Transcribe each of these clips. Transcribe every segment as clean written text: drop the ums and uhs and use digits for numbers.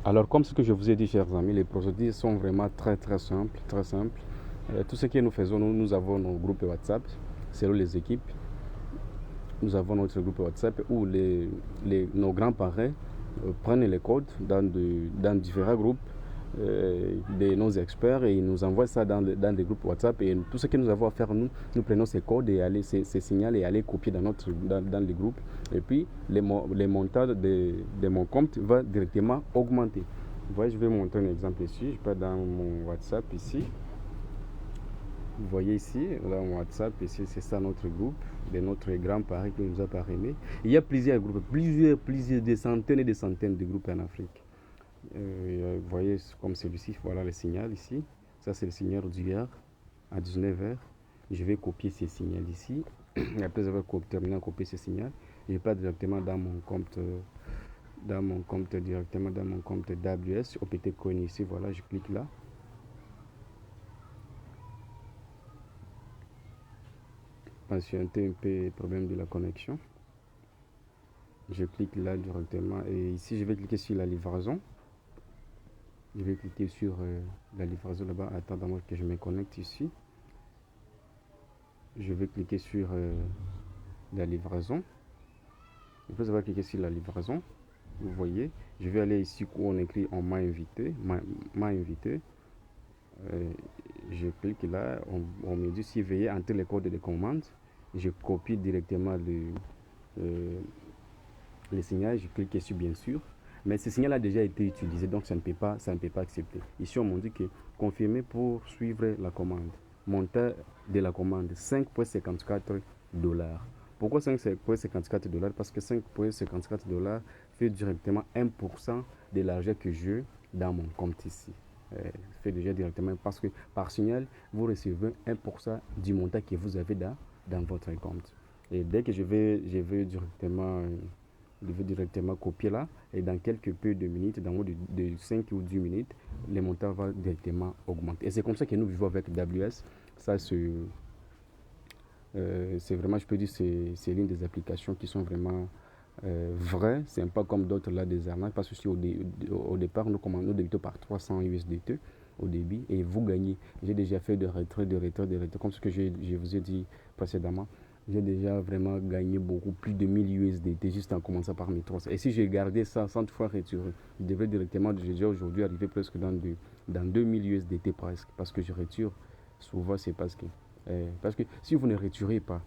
Alors, comme ce que je vous ai dit, chers amis, les procédures sont vraiment très simples, très simples. Tout ce que nous faisons, nous avons nos groupes WhatsApp, selon les équipes. Nous avons notre groupe WhatsApp où nos grands-parents prennent les codes dans différents groupes de nos experts et ils nous envoient ça dans des groupes WhatsApp. Et tout ce que nous avons à faire, nous prenons ces codes et ces signaux et aller copier dans les groupes. Et puis, les montants de mon compte va directement augmenter. Vous voyez, je vais vous montrer un exemple ici. Je vais dans mon WhatsApp ici. Vous voyez ici, là, mon WhatsApp, ici, c'est ça notre groupe, de notre grand Paris qui nous a parrainé. Il y a plusieurs groupes, des centaines et des centaines de groupes en Afrique. Vous voyez, comme celui-ci, voilà le signal ici. Ça, c'est le signal d'hier à 19h. Je vais copier ces signaux ici. Et après avoir terminé de copier ces signaux, je vais directement dans mon compte, directement dans mon compte d'AWS, OPT Coin ici. Voilà, je clique là. Patienter un peu, problème de la connexion. Je clique là directement et ici je vais cliquer sur la livraison. Je vais cliquer sur la livraison là-bas. Attendez-moi que je me connecte ici. Je vais cliquer sur la livraison. Après avoir cliqué sur la livraison, vous voyez, je vais aller ici où on écrit on m'a invité. M'a invité. Je clique là, on me dit si veuillez entrer les codes de commande. Je copie directement les signaux, je clique sur bien sûr. Mais ce signal a déjà été utilisé, donc ça ne peut pas accepter. Ici, on m'a dit que confirmer pour suivre la commande. Montant de la commande 5,54 $. Pourquoi 5,54 $? Parce que 5,54 $ fait directement 1% de l'argent que j'ai dans mon compte ici. Fait déjà directement parce que par signal, vous recevez 1% du montant que vous avez dans votre compte. Et dès que je vais directement copier là et dans quelques peu de minutes, dans moins de 5 ou 10 minutes, les montants vont directement augmenter. Et c'est comme ça que nous vivons avec AWS. Ça, c'est vraiment, je peux dire, c'est l'une des applications qui sont vraiment vraies. C'est pas comme d'autres là, des arnaques. Parce que au départ, nous débutons par 300 USDT au débit et vous gagnez. J'ai déjà fait de retrait, comme ce que je vous ai dit précédemment. J'ai déjà vraiment gagné beaucoup, plus de 1000 USDT juste en commençant par mes 300. Et si j'ai gardé ça 100 fois retiré, je devrais directement, déjà aujourd'hui, arriver presque dans 2000 USDT presque. Parce que je retire souvent, c'est parce que si vous ne retirez pas,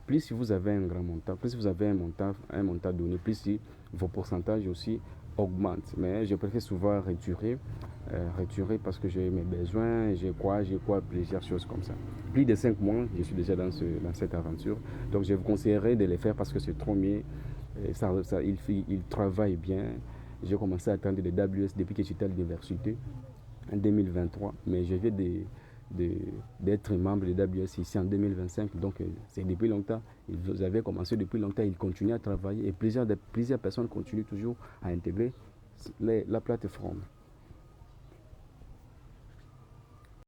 plus si vous avez un grand montant, plus si vous avez un montant donné, plus si vos pourcentages aussi augmentent. Mais je préfère souvent retirer parce que j'ai mes besoins, j'ai plusieurs choses comme ça. Plus de 5 mois, je suis déjà dans cette aventure. Donc je vous conseillerais de les faire parce que c'est trop mieux. Il travaille bien. J'ai commencé à attendre des AWS depuis que j'étais à l'université en 2023, mais je viens d'être membre de AWS ici en 2025, donc c'est depuis longtemps. Ils avaient commencé depuis longtemps, ils continuent à travailler et plusieurs personnes continuent toujours à intégrer la plateforme.